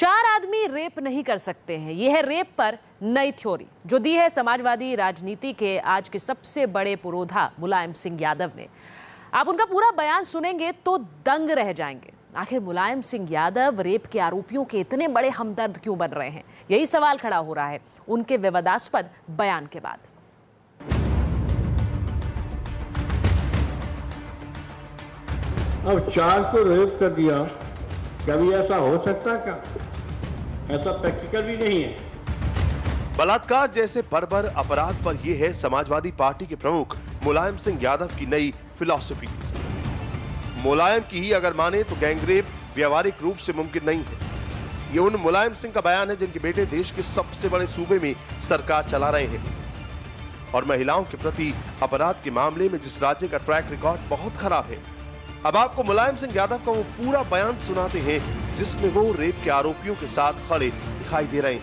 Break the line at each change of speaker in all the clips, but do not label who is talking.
चार आदमी रेप नहीं कर सकते हैं, यह है रेप पर नई थ्योरी जो दी है समाजवादी राजनीति के आज के सबसे बड़े पुरोधा मुलायम सिंह यादव ने। आप उनका पूरा बयान सुनेंगे तो दंग रह जाएंगे। आखिर मुलायम सिंह यादव रेप के आरोपियों के इतने बड़े हमदर्द क्यों बन रहे हैं, यही सवाल खड़ा हो रहा है उनके विवादास्पद बयान के बाद।
अब चार को रेप कर दिया, कभी ऐसा हो सकता क्या? ऐसा प्रैक्टिकल भी नहीं है।
बलात्कार जैसे बर्बर अपराध पर यह है समाजवादी पार्टी के प्रमुख मुलायम सिंह यादव की नई फिलॉसफी। मुलायम की ही अगर माने तो गैंगरेप व्यावहारिक रूप से मुमकिन नहीं है। ये उन मुलायम सिंह का बयान है जिनके बेटे देश के सबसे बड़े सूबे में सरकार चला रहे हैं और महिलाओं के प्रति अपराध के मामले में जिस राज्य का ट्रैक रिकॉर्ड बहुत खराब है। अब आपको मुलायम सिंह यादव का वो पूरा बयान सुनाते हैं जिसमें वो रेप के आरोपियों के साथ खड़े दिखाई दे रहे हैं।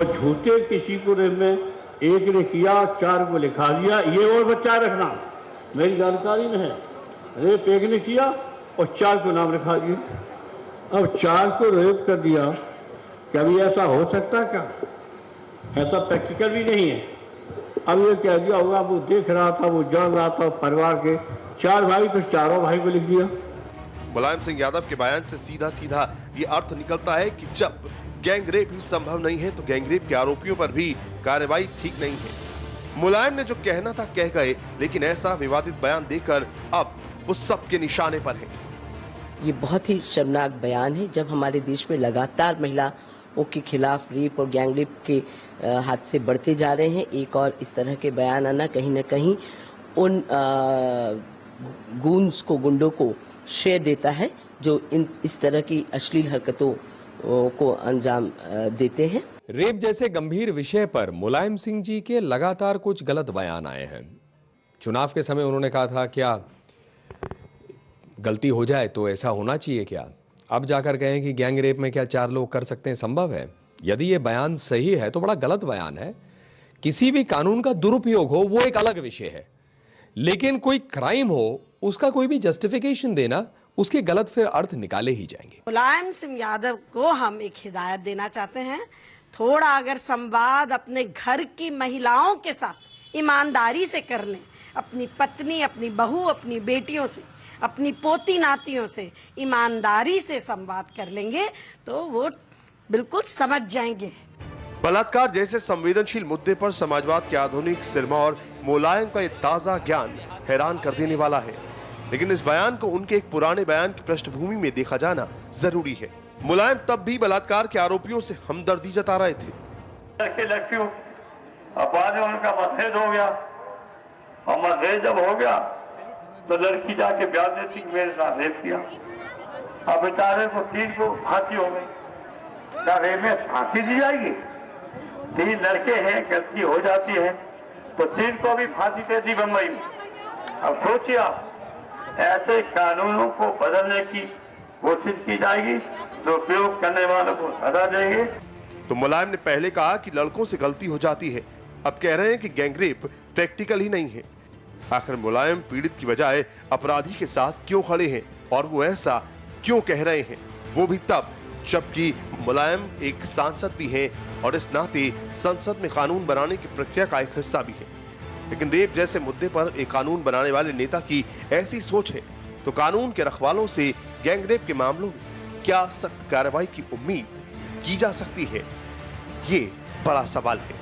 झूठे किसी को रेप में एक ने किया, चार को लिखा दिया, ये और बच्चा रखना मेरी जानकारी में है। रेप एक ने किया और चार को नाम लिखा दिया। अब चार को रेप कर दिया, कभी ऐसा हो सकता क्या? ऐसा प्रैक्टिकल भी नहीं है। अब ये कह दिया होगा, वो देख रहा था, वो जान रहा था, परिवार के चार भाई तो चारों भाई को लिख दिया।
मुलायम सिंह यादव के बयान से सीधा सीधा ये अर्थ निकलता है कि जब गैंगरेप ही संभव नहीं है तो गैंगरेप के आरोपियों पर भी कार्रवाई ठीक नहीं है। मुलायम ने जो कहना था कह गए, लेकिन ऐसा विवादित बयान देकर अब वो सबके निशाने पर है।
ये बहुत ही शर्मनाक बयान है जब हमारे देश में लगातार महिलाओं के खिलाफ रेप और गैंगरेप के हादसे बढ़ते जा रहे हैं। एक और इस तरह के बयान आना कहीं न कहीं उन गुंडों को श्रेय देता है जो इस तरह की अश्लील हरकतों को अंजाम देते हैं।
रेप जैसे गंभीर विषय पर मुलायम सिंह जी के लगातार कुछ गलत बयान आए हैं। चुनाव के समय उन्होंने कहा था क्या गलती हो जाए तो ऐसा होना चाहिए क्या? अब जाकर कहें कि गैंग रेप में क्या चार लोग कर सकते हैं, संभव है? यदि ये बयान सही है तो बड़ा गलत बयान है। किसी भी कानून का दुरुपयोग हो वो एक अलग विषय है, लेकिन कोई क्राइम हो उसका कोई भी जस्टिफिकेशन देना, उसके गलत फिर अर्थ निकाले ही जाएंगे।
मुलायम सिंह यादव को हम एक हिदायत देना चाहते हैं, थोड़ा अगर संवाद अपने घर की महिलाओं के साथ ईमानदारी से कर लें, अपनी पत्नी, अपनी बहू, अपनी बेटियों से, अपनी पोती नातियों से ईमानदारी से संवाद कर लेंगे तो वो बिल्कुल समझ जाएंगे।
बलात्कार जैसे संवेदनशील मुद्दे पर समाजवाद के आधुनिक सिरमौर मुलायम का ये ताजा ज्ञान हैरान कर देने वाला है, लेकिन इस बयान को उनके एक पुराने बयान की पृष्ठभूमि में देखा जाना जरूरी है। मुलायम तब भी बलात्कार के आरोपियों से हमदर्दी जता रहे थे।
लड़कियों अब बाद में उनका मतभेद हो गया और मतभेद जब हो गया तो लड़की जाके ब्याह देती मेरे साथ रेप किया। अब बेचारे को 3 को फांसी हो गई। क्या रेप में फांसी दी जाएगी? 3 लड़के हैं, गलती हो जाती है तो 3 को भी फांसी दे दी बम्बई में। अब सोचिए आप, ऐसे कानूनों को बदलने की कोशिश की जाएगी तो उपयोग करने वालों को सजा देंगे।
तो मुलायम ने पहले कहा कि लड़कों से गलती हो जाती है, अब कह रहे हैं कि गैंगरेप प्रैक्टिकल ही नहीं है। आखिर मुलायम पीड़ित की बजाय अपराधी के साथ क्यों खड़े हैं और वो ऐसा क्यों कह रहे हैं, वो भी तब जबकि मुलायम एक सांसद भी हैं और इस नाते संसद में कानून बनाने की प्रक्रिया का एक हिस्सा भी है। लेकिन रेप जैसे मुद्दे पर एक कानून बनाने वाले नेता की ऐसी सोच है तो कानून के रखवालों से गैंगरेप के मामलों में क्या सख्त कार्रवाई की उम्मीद की जा सकती है, ये बड़ा सवाल है।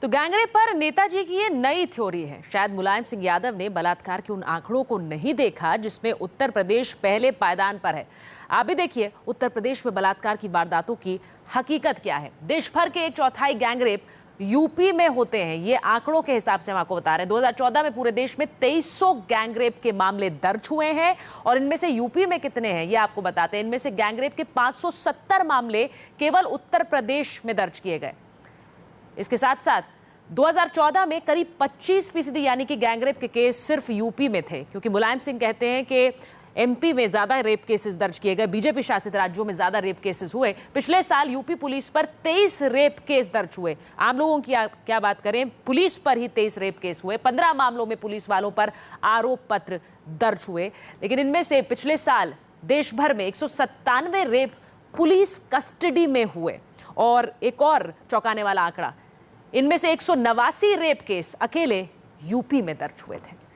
तो गैंगरेप पर नेताजी की ये नई थ्योरी है। शायद मुलायम सिंह यादव ने बलात्कार के उन आंकड़ों को नहीं देखा जिसमें उत्तर प्रदेश पहले पायदान पर है। आप भी देखिए उत्तर प्रदेश में बलात्कार की वारदातों की हकीकत क्या है। देश भर के 1/4 गैंगरेप यूपी में होते हैं। ये आंकड़ों के हिसाब से हम आपको बता रहे हैं। 2014 में पूरे देश में 2300 गैंगरेप के मामले दर्ज हुए हैं और इनमें से यूपी में कितने हैं ये आपको बताते हैं। इनमें से गैंगरेप के 570 मामले केवल उत्तर प्रदेश में दर्ज किए गए। इसके साथ साथ 2014 में करीब 25% यानी कि गैंगरेप के केस सिर्फ यूपी में थे, क्योंकि मुलायम सिंह कहते हैं कि एमपी में ज्यादा रेप केसेस दर्ज किए गए, बीजेपी शासित राज्यों में ज्यादा रेप केसेस हुए। पिछले साल यूपी पुलिस पर 23 रेप केस दर्ज हुए। आम लोगों की क्या बात करें, पुलिस पर ही 23 रेप केस हुए। 15 मामलों में पुलिस वालों पर आरोप पत्र दर्ज हुए। लेकिन इनमें से पिछले साल देश भर में 197 रेप पुलिस कस्टडी में हुए। और एक और चौंकाने वाला आंकड़ा, इनमें से 189 रेप केस अकेले यूपी में दर्ज हुए थे।